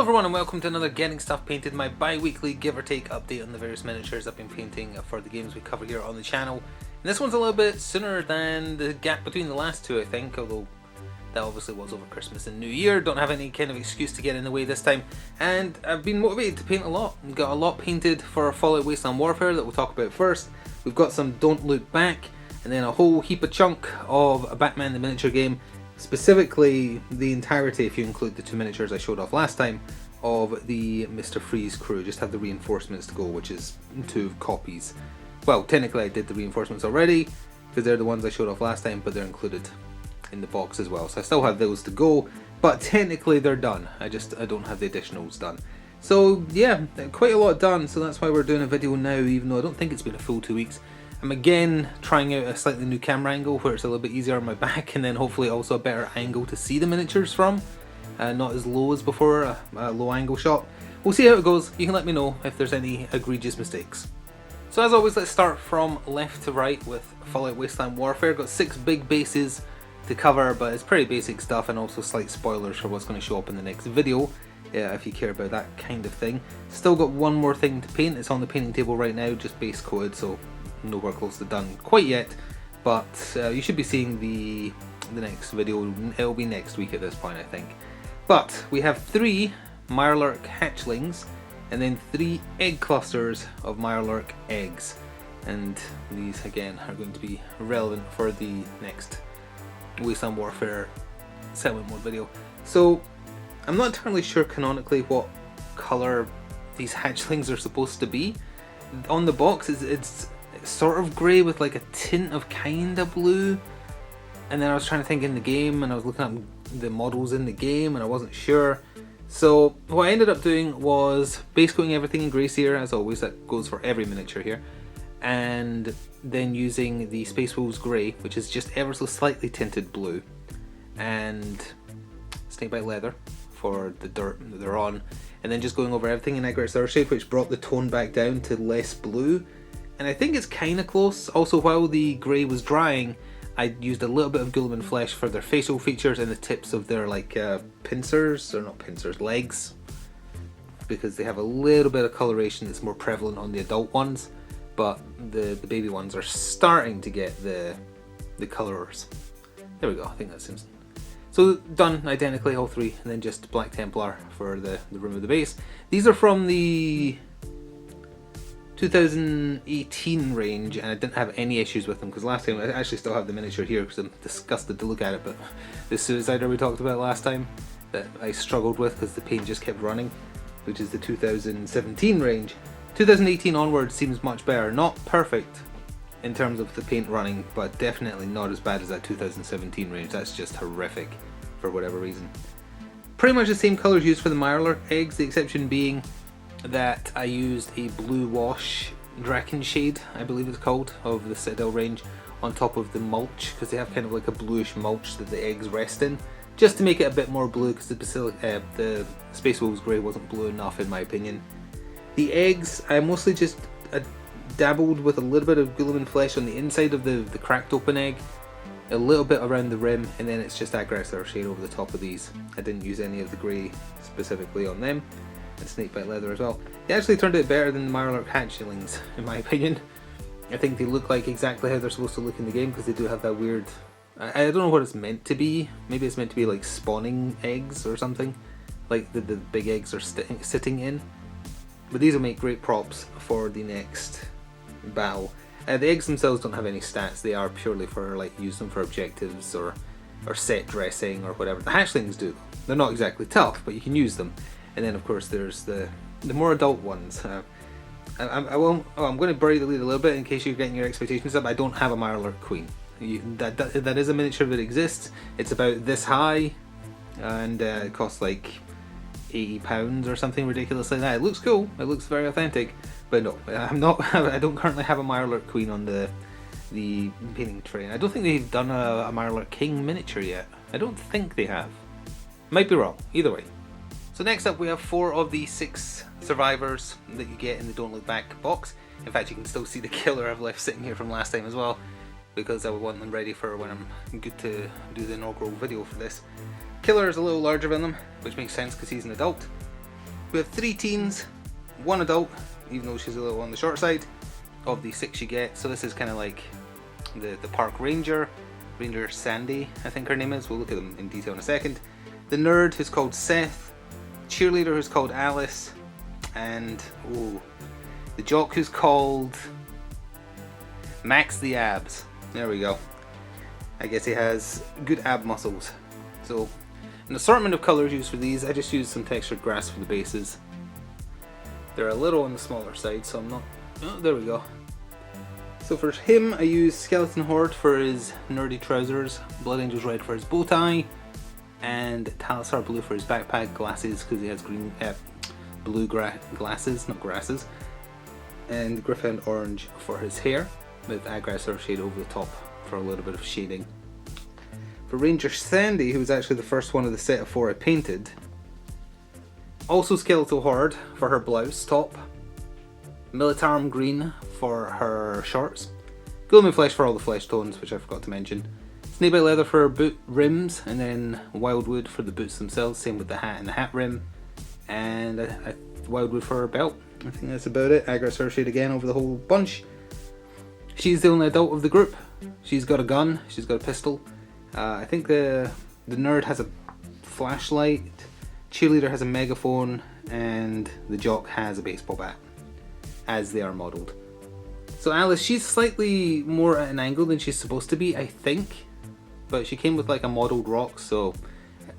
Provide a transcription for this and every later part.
everyone and welcome to another Getting Stuff Painted, my bi-weekly give or take update on the various miniatures I've been painting for the games we cover here on the channel. And this one's a little bit sooner than the gap between the last two, I think, although that obviously was over Christmas and New Year. Don't have any kind of excuse to get in the way this time. And I've been motivated to paint a lot. We've got a lot painted for Fallout Wasteland Warfare that we'll talk about first. We've got some Don't Look Back, and then a whole heap of chunk of a Batman the Miniature game. Specifically, the entirety, if you include the two miniatures I showed off last time, of the Mr. Freeze crew. Just have the reinforcements to go, which is 2 copies. Well, technically I did the reinforcements already, because they're the ones I showed off last time, but they're included in the box as well. So I still have those to go, but technically they're done. I don't have the additionals done. So yeah, quite a lot done, so that's why we're doing a video now, even though I don't think it's been a full 2 weeks. I'm again trying out a slightly new camera angle where it's a little bit easier on my back, and then hopefully also a better angle to see the miniatures from. Not as low as before, a low angle shot. We'll see how it goes. You can let me know if there's any egregious mistakes. So as always, let's start from left to right with Fallout Wasteland Warfare. Got 6 big bases to cover, but it's pretty basic stuff, and also slight spoilers for what's going to show up in the next video. If you care about that kind of thing. Still got one more thing to paint. It's on the painting table right now, just base coated, so nowhere close to done quite yet, but you should be seeing the next video. It'll be next week at this point, I think. But we have 3 Mirelurk hatchlings and then 3 egg clusters of Mirelurk eggs, and these again are going to be relevant for the next Wasteland Warfare settlement mode video. So I'm not entirely sure canonically what colour these hatchlings are supposed to be. On the box it's sort of grey with like a tint of kinda blue, and then I was trying to think in the game, and I was looking up the models in the game and I wasn't sure. So what I ended up doing was base coating everything in grey here, as always. That goes for every miniature here, and then using the Space Wolves grey, which is just ever so slightly tinted blue, and snakebite leather for the dirt that they're on, and then just going over everything in Egret's Earthshade, which brought the tone back down to less blue. And I think it's kind of close. Also, while the grey was drying, I used a little bit of Gulliman Flesh for their facial features and the tips of their pincers, or not pincers, legs, because they have a little bit of coloration that's more prevalent on the adult ones, but the baby ones are starting to get the colours. There we go, I think that seems... So done identically, all 3, and then just Black Templar for the room of the base. These are from the 2018 range, and I didn't have any issues with them, because last time, I actually still have the miniature here because I'm disgusted to look at it, but the Suicider we talked about last time that I struggled with because the paint just kept running, which is the 2017 range. 2018 onwards seems much better. Not perfect in terms of the paint running, but definitely not as bad as that 2017 range. That's just horrific for whatever reason. Pretty much the same colours used for the Mirelurk eggs, the exception being that I used a blue wash Draken shade, I believe it's called, of the Citadel range on top of the mulch, because they have kind of like a bluish mulch that the eggs rest in, just to make it a bit more blue, because the Space Wolves grey wasn't blue enough in my opinion. The eggs, I mostly just dabbled with a little bit of Gulliman Flesh on the inside of the cracked open egg, a little bit around the rim, and then it's just Egret's Earthshade over the top of these. I didn't use any of the grey specifically on them. And snakebite leather as well. They actually turned out better than the Mirelurk hatchlings, in my opinion. I think they look like exactly how they're supposed to look in the game, because they do have that weird... I don't know what it's meant to be. Maybe it's meant to be like spawning eggs or something, like the big eggs are sitting in. But these will make great props for the next battle. The eggs themselves don't have any stats. They are purely for like use them for objectives or set dressing or whatever. The hatchlings do. They're not exactly tough, but you can use them. And then of course there's the more adult ones. I'm going to bury the lead a little bit in case you're getting your expectations up. I don't have a Mirelurk Queen. That is a miniature that exists. It's about this high, and it costs like £80 or something ridiculous like that. It looks cool. It looks very authentic. But no, I don't currently have a Mirelurk Queen on the painting train. I don't think they've done a Mirelurk King miniature yet. I don't think they have. Might be wrong. Either way. So next up we have 4 of the 6 survivors that you get in the Don't Look Back box. In fact, you can still see the killer I've left sitting here from last time as well, because I would want them ready for when I'm good to do the inaugural video for this. Killer is a little larger than them, which makes sense because he's an adult. We have 3 teens, 1 adult, even though she's a little on the short side, of the 6 you get. So this is kind of like the park ranger, Ranger Sandy, I think her name is. We'll look at them in detail in a second. The nerd, who's called Seth, cheerleader, who's called Alice, and the jock, who's called Max the Abs. There we go. I guess he has good ab muscles. So an assortment of colors used for these. I just used some textured grass for the bases. They're a little on the smaller side, so I'm not... Oh, there we go. So for him, I used Skeleton Horde for his nerdy trousers, Blood Angels Red for his bow tie, and Talisar Blue for his backpack, glasses because he has green, blue glasses, not grasses, and Gryph-hound Orange for his hair, with Aggressor shade over the top for a little bit of shading. For Ranger Sandy, who was actually the first one of the set of 4 I painted, also Skeletal Horde for her blouse top, Militarum Green for her shorts, Gloomy Flesh for all the flesh tones, which I forgot to mention, Snakebite Leather for her boot rims, and then Wildwood for the boots themselves, same with the hat and the hat rim, and Wildwood for her belt. I think that's about it. Aggressor shade again over the whole bunch. She's the only adult of the group. She's got a gun, she's got a pistol. I think the nerd has a flashlight, cheerleader has a megaphone, and the jock has a baseball bat, as they are modelled. So Alice, she's slightly more at an angle than she's supposed to be, I think, but she came with like a modelled rock, so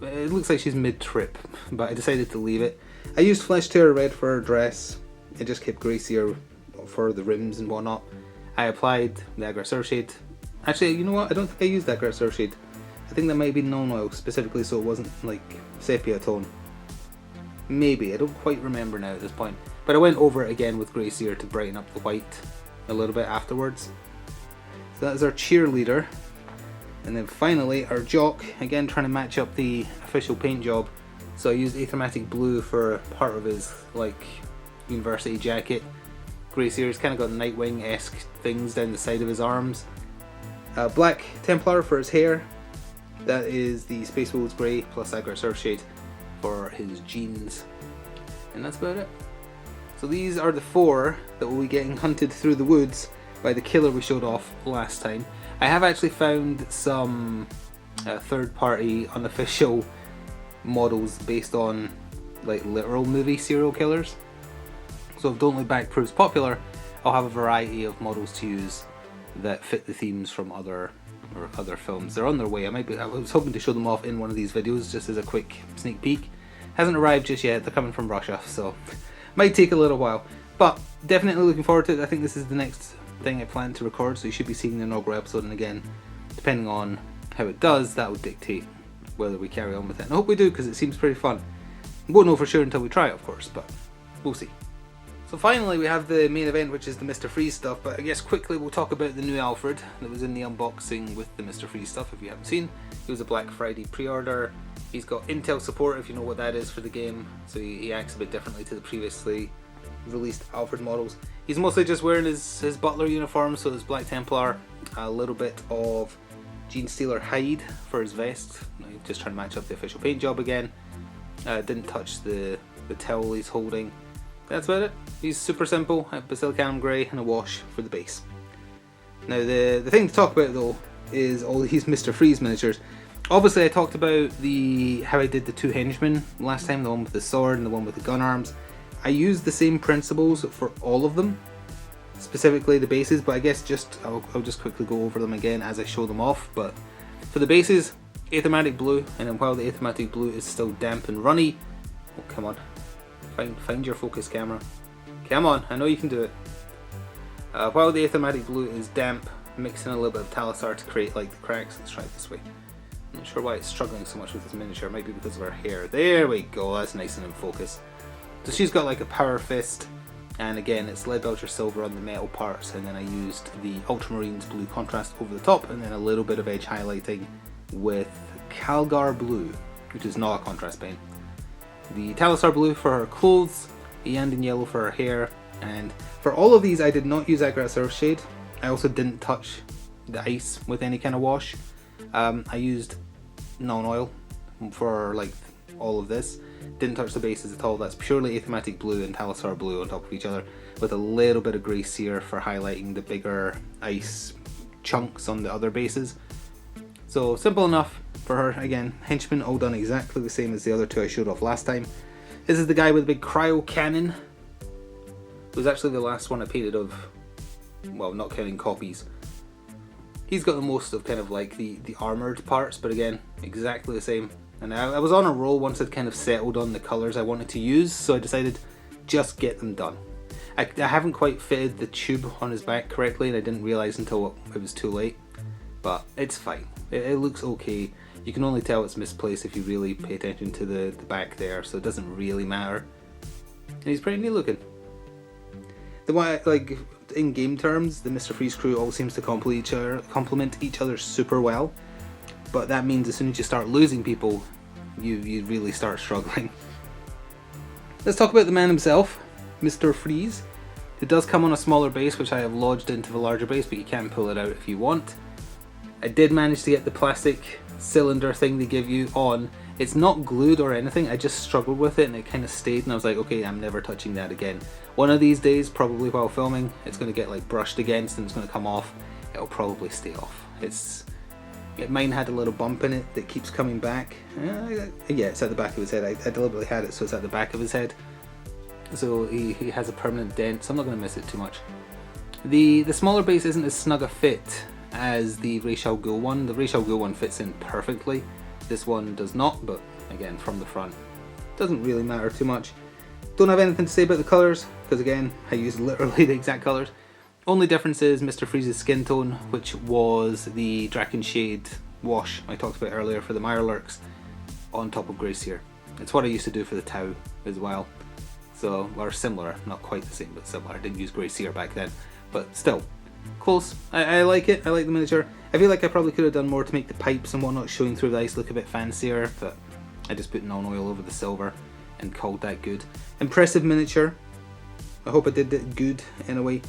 it looks like she's mid-trip, but I decided to leave it. I used Flesh Tear Red for her dress. It just kept Gracier for the rims and whatnot. I applied the Aggressor shade. Actually, you know what? I don't think I used that Aggressor shade. I think that might be non-oil specifically, so it wasn't like sepia tone. Maybe, I don't quite remember now at this point. But I went over it again with Gracier to brighten up the white a little bit afterwards. So that is our cheerleader. And then finally our jock, again trying to match up the official paint job. So I used Aethermatic Blue for part of his like university jacket. Gracier's kind of got Nightwing-esque things down the side of his arms. Black Templar for his hair. That is the Space Wolves Grey plus Aggressor shade for his jeans. And that's about it. So these are the 4 that will be getting hunted through the woods by the killer we showed off last time. I have actually found some third-party unofficial models based on like literal movie serial killers. So if Don't Look Back proves popular, I'll have a variety of models to use that fit the themes from other films. They're on their way. I was hoping to show them off in one of these videos just as a quick sneak peek. Hasn't arrived just yet. They're coming from Russia, so might take a little while. But definitely looking forward to it. I think this is the next thing I plan to record, so you should be seeing the inaugural episode, and again, depending on how it does, that will dictate whether we carry on with it. And I hope we do, because it seems pretty fun. Won't know for sure until we try it, of course, but we'll see. So finally we have the main event, which is the Mr. Freeze stuff, but I guess quickly we'll talk about the new Alfred that was in the unboxing with the Mr. Freeze stuff if you haven't seen. It was a Black Friday pre-order. He's got Intel support, if you know what that is, for the game, so he acts a bit differently to the previously released Alfred models. He's mostly just wearing his butler uniform, so his Black Templar, a little bit of Gene Stealer hide for his vest, just trying to match up the official paint job again. Didn't touch the towel he's holding. That's about it. He's super simple, a Basilicanum Grey and a wash for the base. Now the thing to talk about though is all these Mr. Freeze miniatures. Obviously I talked about how I did the 2 henchmen last time, the one with the sword and the one with the gun arms. I used the same principles for all of them, specifically the bases, but I guess I'll just quickly go over them again as I show them off. But for the bases, Aethermatic Blue, and then while the Aethermatic Blue is still damp and runny, oh come on, find your focus camera, come on, I know you can do it. While the Aethermatic Blue is damp, mix in a little bit of Talisar to create like the cracks. Let's try it this way. I'm not sure why it's struggling so much with this miniature, it might be because of her hair. There we go, that's nice and in focus. So she's got like a power fist, and again it's Lead Belcher Silver on the metal parts, and then I used the Ultramarines Blue contrast over the top, and then a little bit of edge highlighting with Calgar Blue, which is not a contrast paint. The Talisar Blue for her clothes, Iyanden Yellow for her hair, and for all of these I did not use Aggressor shade. I also didn't touch the ice with any kind of wash. I used non-oil for like all of this. Didn't touch the bases at all. That's purely Athematic Blue and Talisar Blue on top of each other, with a little bit of Grey Seer for highlighting the bigger ice chunks on the other bases. So simple enough for her. Again, henchmen all done exactly the same as the other two I showed off last time. This is the guy with the big cryo cannon. It was actually the last one I painted of, well, not counting copies. He's got the most of kind of like the armoured parts, but again, exactly the same. And I was on a roll once I'd kind of settled on the colours I wanted to use, so I decided just get them done. I haven't quite fitted the tube on his back correctly, and I didn't realise until it was too late, but it's fine. It looks okay. You can only tell it's misplaced if you really pay attention to the back there, so it doesn't really matter. And he's pretty neat looking. The way, like, in game terms, the Mr. Freeze crew all seems to complement each other super well, but that means as soon as you start losing people, you really start struggling. Let's talk about the man himself, Mr. Freeze. It does come on a smaller base, which I have lodged into the larger base, but you can pull it out if you want. I did manage to get the plastic cylinder thing they give you on. It's not glued or anything, I just struggled with it and it kind of stayed, and I was like, okay, I'm never touching that again. One of these days, probably while filming, it's going to get like brushed against and it's going to come off. It'll probably stay off. Mine had a little bump in it that keeps coming back. Yeah, it's at the back of his head. I deliberately had it so it's at the back of his head. So he has a permanent dent, so I'm not going to miss it too much. The smaller base isn't as snug a fit as the Racial Ghoul one. The Racial Ghoul one fits in perfectly. This one does not, but again, from the front, doesn't really matter too much. Don't have anything to say about the colours, because again, I use literally the exact colours. Only difference is Mr. Freeze's skin tone, which was the Draken Shade wash I talked about earlier for the Mirelurks, on top of Grey Seer. It's what I used to do for the Tau as well. So, or similar, not quite the same, but similar. I didn't use Grey Seer back then, but still, close. I like it, I like the miniature. I feel like I probably could have done more to make the pipes and whatnot showing through the ice look a bit fancier, but I just put non-oil over the silver and called that good. Impressive miniature. I hope I did it good in a way.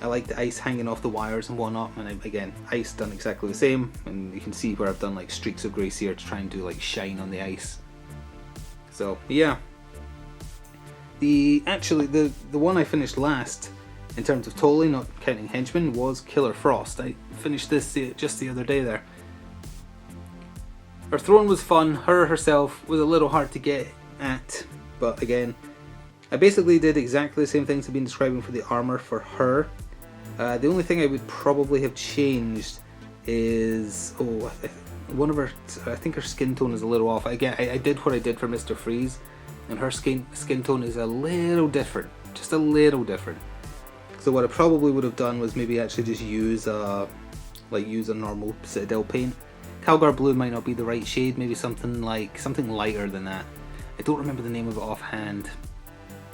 I like the ice hanging off the wires and whatnot, and again, ice done exactly the same, and you can see where I've done like streaks of Grey Seer to try and do like shine on the ice. So yeah. The one I finished last, in terms of totally, not counting henchmen, was Killer Frost. I finished this just the other day there. Her throne was fun, her herself was a little hard to get at, but again, I basically did exactly the same things I've been describing for the armour for her. The only thing I would probably have changed is, one of her, I think her skin tone is a little off. Again, I did what I did for Mr. Freeze, and her skin tone is a little different, just a little different. So what I probably would have done was maybe actually just use a normal Citadel paint. Calgar Blue might not be the right shade, maybe something lighter than that. I don't remember the name of it offhand.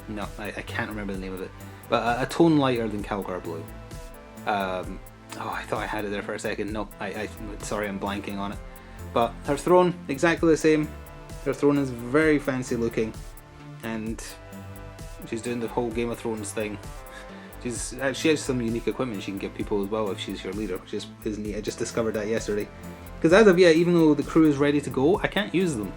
No, I can't remember the name of it. But a tone lighter than Calgar Blue. I thought I had it there for a second. No, sorry, I'm blanking on it. But her throne, exactly the same. Her throne is very fancy looking, and she's doing the whole Game of Thrones thing. She has some unique equipment she can give people as well if she's your leader, which is neat. I just discovered that yesterday. Because as of yet, even though the crew is ready to go, I can't use them.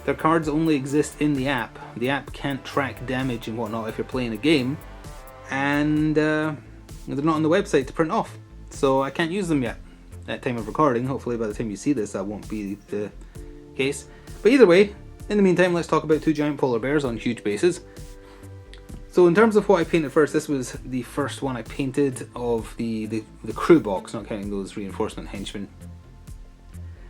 Their cards only exist in the app. The app can't track damage and whatnot if you're playing a game, and they're not on the website to print off, so I can't use them yet. At time of recording, hopefully by the time you see this that won't be the case. But either way, in the meantime, let's talk about two giant polar bears on huge bases. So in terms of what I painted first, this was the first one I painted of the crew box, not counting those reinforcement henchmen.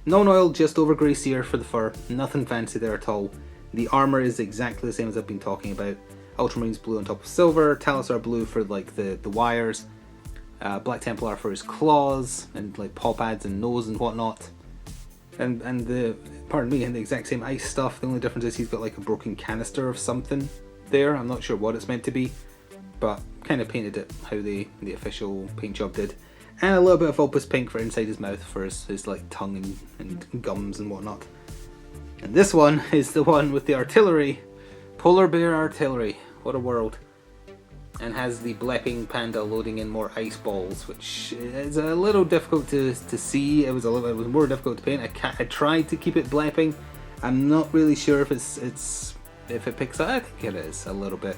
Non-oil, just over Grey Seer for the fur, nothing fancy there at all. The armour is exactly the same as I've been talking about. Ultramarines blue on top of silver, Talisar blue for like the wires, Black Templar for his claws and like paw pads and nose and whatnot. And the exact same ice stuff. The only difference is he's got like a broken canister of something there. I'm not sure what it's meant to be, but kind of painted it how the official paint job did. And a little bit of Opus Pink for inside his mouth for his like tongue and gums and whatnot. And this one is the one with the artillery. Polar Bear Artillery. What a world. And has the blepping panda loading in more ice balls, which is a little difficult to see. It was more difficult to paint. I tried to keep it blepping. I'm not really sure if it's if it picks up. I think it is a little bit.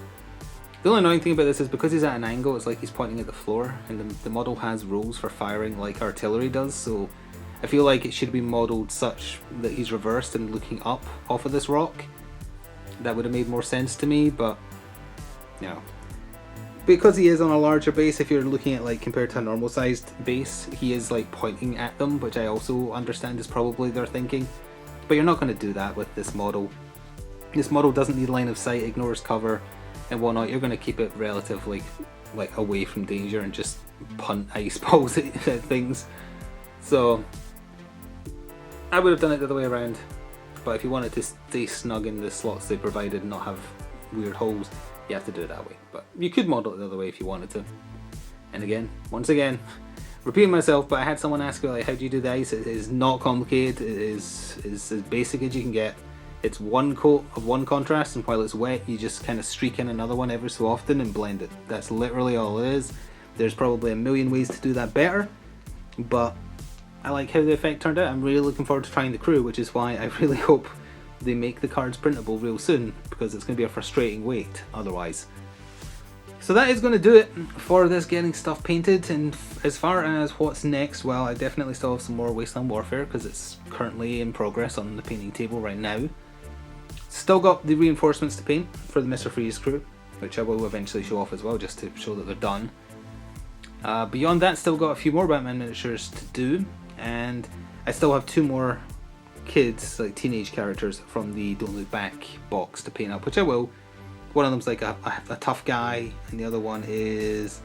The only annoying thing about this is because he's at an angle, it's like he's pointing at the floor, and the model has rules for firing like artillery does, so I feel like it should be modelled such that he's reversed and looking up off of this rock. That would have made more sense to me, but you know, because he is on a larger base, if you're looking at like compared to a normal sized base, he is like pointing at them, which I also understand is probably their thinking. But you're not going to do that with this model. This model doesn't need line of sight, ignores cover and whatnot. You're going to keep it relatively like away from danger and just punt ice balls at things. So I would have done it the other way around, but if you wanted to stay snug in the slots they provided and not have weird holes, you have to do it that way. But you could model it the other way if you wanted to. And again, once again, repeating myself, but I had someone ask me like, how do you do the ice? It is not complicated. It is as basic as you can get. It's one coat of one contrast, and while it's wet you just kind of streak in another one every so often and blend it. That's literally all it is. There's probably a million ways to do that better, but I like how the effect turned out. I'm really looking forward to trying the crew, which is why I really hope they make the cards printable real soon, because it's going to be a frustrating wait otherwise. So that is going to do it for this getting stuff painted, and as far as what's next, well, I definitely still have some more Wasteland Warfare because it's currently in progress on the painting table right now. Still got the reinforcements to paint for the Mr. Freeze crew, which I will eventually show off as well, just to show that they're done. Beyond that, still got a few more Batman miniatures to do, and I still have two more kids, like teenage characters from the Don't Look Back box to paint up, which I will. One of them's like a tough guy, and the other one is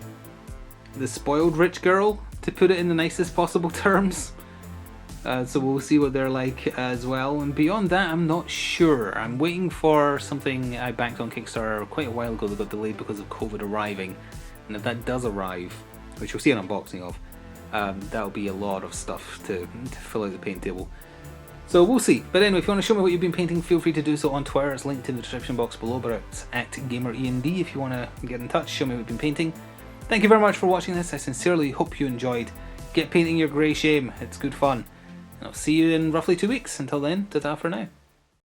the spoiled rich girl, to put it in the nicest possible terms. So we'll see what they're like as well. And beyond that, I'm not sure. I'm waiting for something I backed on Kickstarter quite a while ago that got delayed because of COVID arriving. And if that does arrive, which you'll see an unboxing of, that'll be a lot of stuff to fill out the paint table. So we'll see. But anyway, if you want to show me what you've been painting, feel free to do so on Twitter. It's linked in the description box below, but it's at GamerEND if you want to get in touch, show me what you've been painting. Thank you very much for watching this. I sincerely hope you enjoyed. Get painting your grey shame. It's good fun. And I'll see you in roughly 2 weeks. Until then, ta-ta for now.